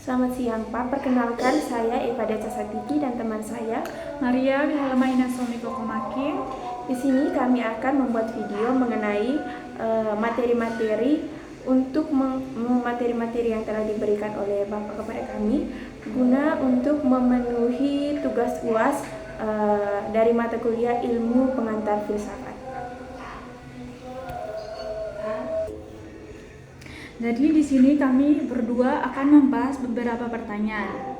Selamat siang Pak, perkenalkan saya Eva Deca Satiti dan teman saya Maria Wilhelmina Somiko-Komakin. Di sini kami akan membuat video mengenai materi-materi materi-materi yang telah diberikan oleh Bapak kepada kami guna untuk memenuhi tugas UAS dari mata kuliah Ilmu Pengantar Filsafat. Jadi di sini kami berdua akan membahas beberapa pertanyaan.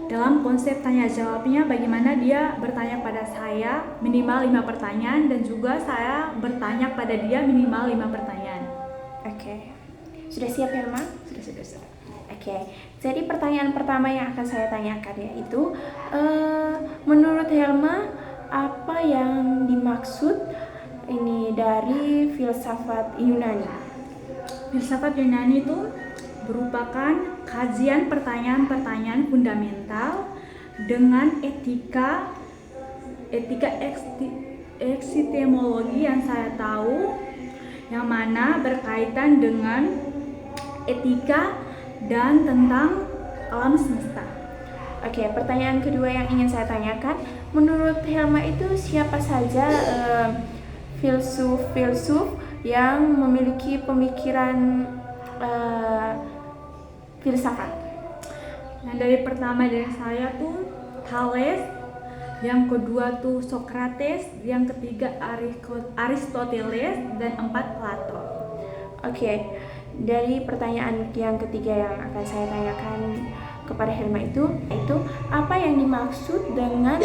Dalam konsep tanya jawabnya, bagaimana dia bertanya pada saya minimal 5 pertanyaan dan juga saya bertanya pada dia minimal 5 pertanyaan. Oke. Sudah siap Helma? Sudah. Oke. Jadi pertanyaan pertama yang akan saya tanyakan yaitu menurut Helma apa yang dimaksud ini dari filsafat Yunani? Filsafat Yunani itu merupakan kajian pertanyaan-pertanyaan fundamental dengan etika epistemologi yang saya tahu, yang mana berkaitan dengan etika dan tentang alam semesta. Oke, pertanyaan kedua yang ingin saya tanyakan, menurut Helma itu siapa saja filsuf yang memiliki pemikiran filsafat? Nah, dari pertama dari saya tuh Thales, yang kedua tuh Socrates, yang ketiga Aristoteles, dan 4 Plato. Oke, dari pertanyaan yang ketiga yang akan saya tanyakan kepada Helma itu apa yang dimaksud dengan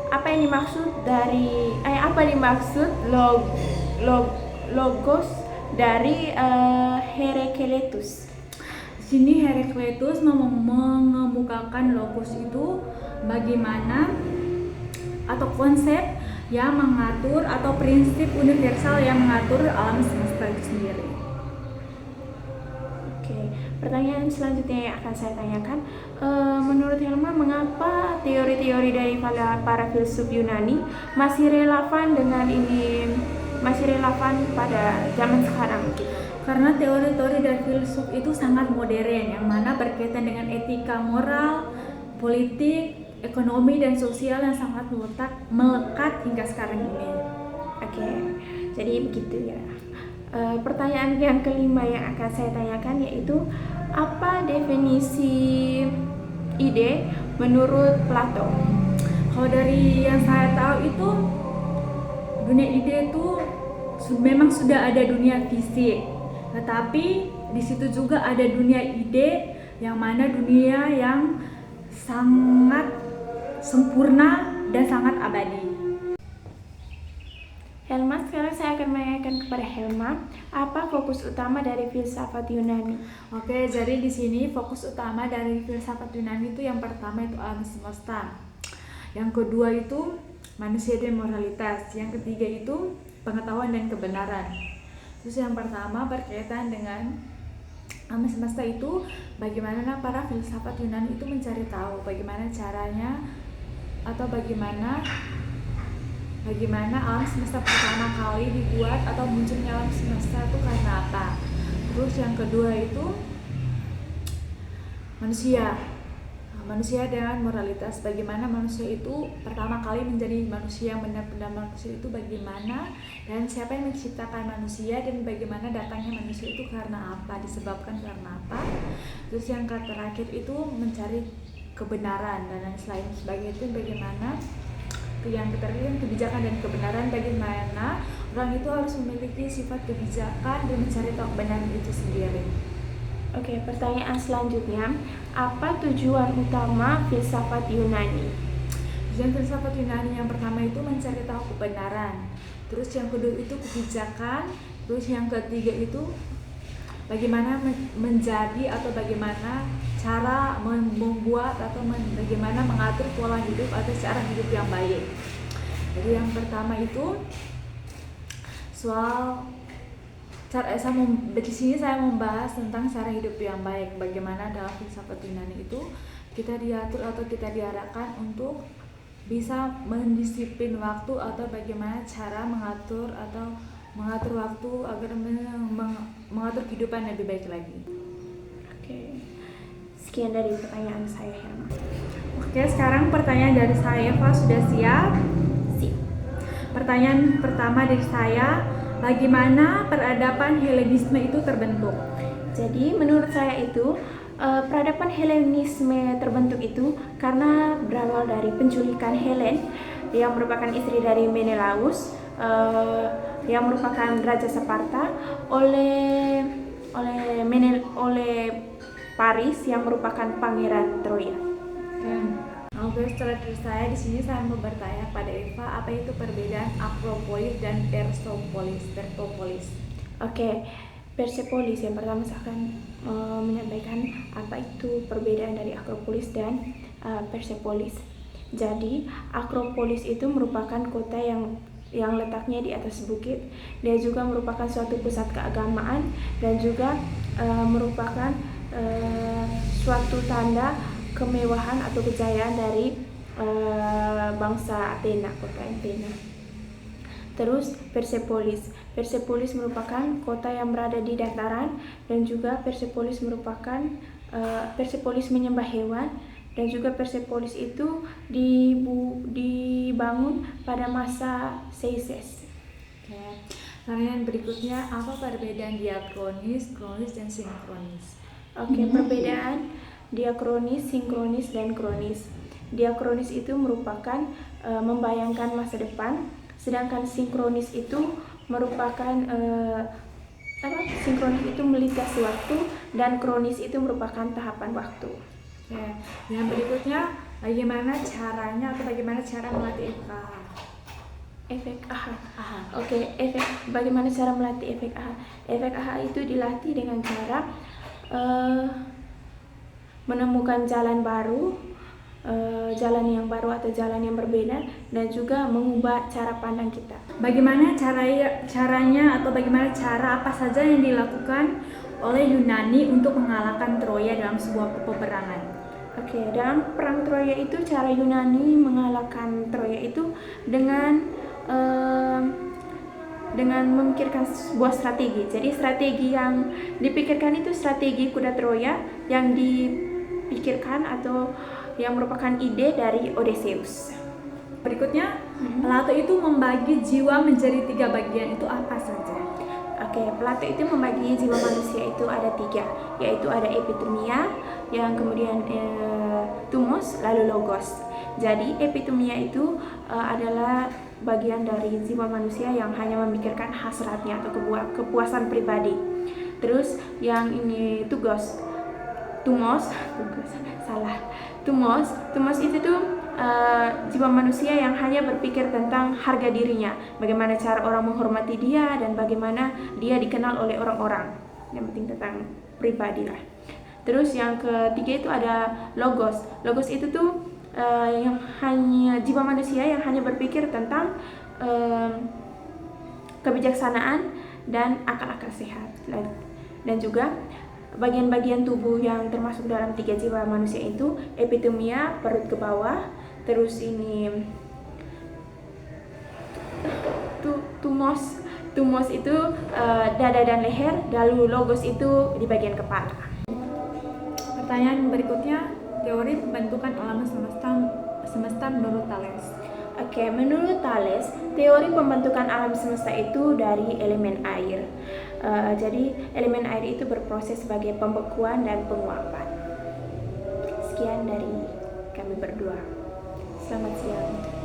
apa dimaksud logos dari Herakleitus? Di sini Herakleitus mengemukakan logos itu bagaimana atau konsep yang mengatur atau prinsip universal yang mengatur alam semesta itu sendiri. Oke, pertanyaan selanjutnya yang akan saya tanyakan, menurut Helma mengapa teori-teori dari para filsuf Yunani masih relevan pada zaman sekarang? Karena teori-teori dari filsuf itu sangat modern, yang mana berkaitan dengan etika moral, politik, ekonomi, dan sosial yang sangat melekat hingga sekarang ini. Oke, jadi begitu ya. Pertanyaan yang kelima yang akan saya tanyakan yaitu apa definisi ide menurut Plato? Kalau dari yang saya tahu itu dunia ide itu memang sudah ada dunia fisik, tetapi di situ juga ada dunia ide, yang mana dunia yang sangat sempurna dan sangat abadi. Helma, sekarang saya akan menanyakan kepada Helma, apa fokus utama dari filsafat Yunani? Oke, jadi di sini fokus utama dari filsafat Yunani itu yang pertama itu alam semesta, yang kedua itu manusia dan moralitas, yang ketiga itu pengetahuan dan kebenaran. Terus yang pertama berkaitan dengan alam semesta itu bagaimana para filsafat Yunani itu mencari tahu bagaimana caranya atau bagaimana alam semesta pertama kali dibuat atau munculnya alam semesta itu karena apa. Terus yang kedua itu manusia dengan moralitas, bagaimana manusia itu pertama kali menjadi manusia yang benar-benar manusia itu bagaimana, dan siapa yang menciptakan manusia, dan bagaimana datangnya manusia itu karena apa, disebabkan karena apa. Terus yang terakhir itu mencari kebenaran dan lain sebagainya, itu bagaimana yang terakhir kebijakan dan kebenaran, bagaimana orang itu harus memiliki sifat kebijakan dan mencari tahu kebenaran itu sendiri. Oke, pertanyaan selanjutnya, apa tujuan utama filsafat Yunani? Tujuan filsafat Yunani yang pertama itu mencari tahu kebenaran, terus yang kedua itu kebijakan, terus yang ketiga itu bagaimana menjadi atau bagaimana cara membuat atau bagaimana mengatur pola hidup atau cara hidup yang baik. Jadi yang pertama itu di sini saya membahas tentang cara hidup yang baik. Bagaimana dalam filsafat Yunani itu kita diatur atau kita diarahkan untuk bisa mendisiplin waktu atau bagaimana cara mengatur waktu agar mengatur kehidupan lebih baik lagi. Oke. Sekian dari pertanyaan saya, Helma. Oke, sekarang pertanyaan dari saya, Eva, sudah siap? Sip. Pertanyaan pertama dari saya, bagaimana peradaban Helenisme itu terbentuk? Jadi menurut saya itu peradaban Helenisme terbentuk itu karena berawal dari penculikan Helen yang merupakan istri dari Menelaus yang merupakan raja Sparta oleh Paris yang merupakan pangeran Troya. Oke, setelah dari saya di sini saya mau bertanya pada Eva, apa itu perbedaan Akropolis dan Persepolis? Oke, Persepolis yang pertama saya akan menyampaikan apa itu perbedaan dari Akropolis dan Persepolis. Jadi, Akropolis itu merupakan kota yang letaknya di atas bukit. Dia juga merupakan suatu pusat keagamaan dan juga merupakan suatu tanda kemewahan atau kejayaan dari bangsa Athena, kota Athena. Terus Persepolis merupakan kota yang berada di dataran dan juga Persepolis merupakan Persepolis menyembah hewan dan juga Persepolis itu dibangun pada masa Seises. Pertanyaan berikutnya, apa perbedaan diakronis, kronis, dan sinkronis? Oke, perbedaan diakronis, sinkronis, dan kronis. Diakronis itu merupakan membayangkan masa depan, sedangkan sinkronis itu merupakan sinkronis itu melintasi waktu dan kronis itu merupakan tahapan waktu. Ya, yang berikutnya, bagaimana caranya atau bagaimana cara melatih FKH? Efek AHA. Oke, bagaimana cara melatih efek AHA? Efek AHA itu dilatih dengan cara menemukan jalan baru, jalan yang baru atau jalan yang berbeda, dan juga mengubah cara pandang kita. Bagaimana caranya atau bagaimana cara apa saja yang dilakukan oleh Yunani untuk mengalahkan Troya dalam sebuah peperangan? Oke, dalam perang Troya itu cara Yunani mengalahkan Troya itu dengan memikirkan sebuah strategi. Jadi strategi yang dipikirkan itu strategi kuda Troya yang dipikirkan atau yang merupakan ide dari Odysseus. Berikutnya, Plato itu membagi jiwa menjadi 3 bagian, itu apa saja? Oke, Plato itu membagi jiwa manusia itu ada 3, yaitu ada epitemia, yang kemudian tumos, lalu logos. Jadi epitemia itu adalah bagian dari jiwa manusia yang hanya memikirkan hasratnya atau kepuasan pribadi. Terus yang ini tumos itu tuh jiwa manusia yang hanya berpikir tentang harga dirinya, bagaimana cara orang menghormati dia dan bagaimana dia dikenal oleh orang-orang. Yang penting tentang pribadi lah. Terus yang ketiga itu ada logos. Logos itu tuh yang hanya jiwa manusia yang hanya berpikir tentang kebijaksanaan dan akal-akal sehat. Dan juga bagian-bagian tubuh yang termasuk dalam 3 jiwa manusia itu epitemia, perut ke bawah, terus ini tumos itu dada dan leher, lalu logos itu di bagian kepala. Pertanyaan berikutnya, teori pembentukan alam semesta menurut Thales. Oke, menurut Thales, teori pembentukan alam semesta itu dari elemen air. Jadi elemen air itu berproses sebagai pembekuan dan penguapan. Sekian dari kami berdua. Selamat siang.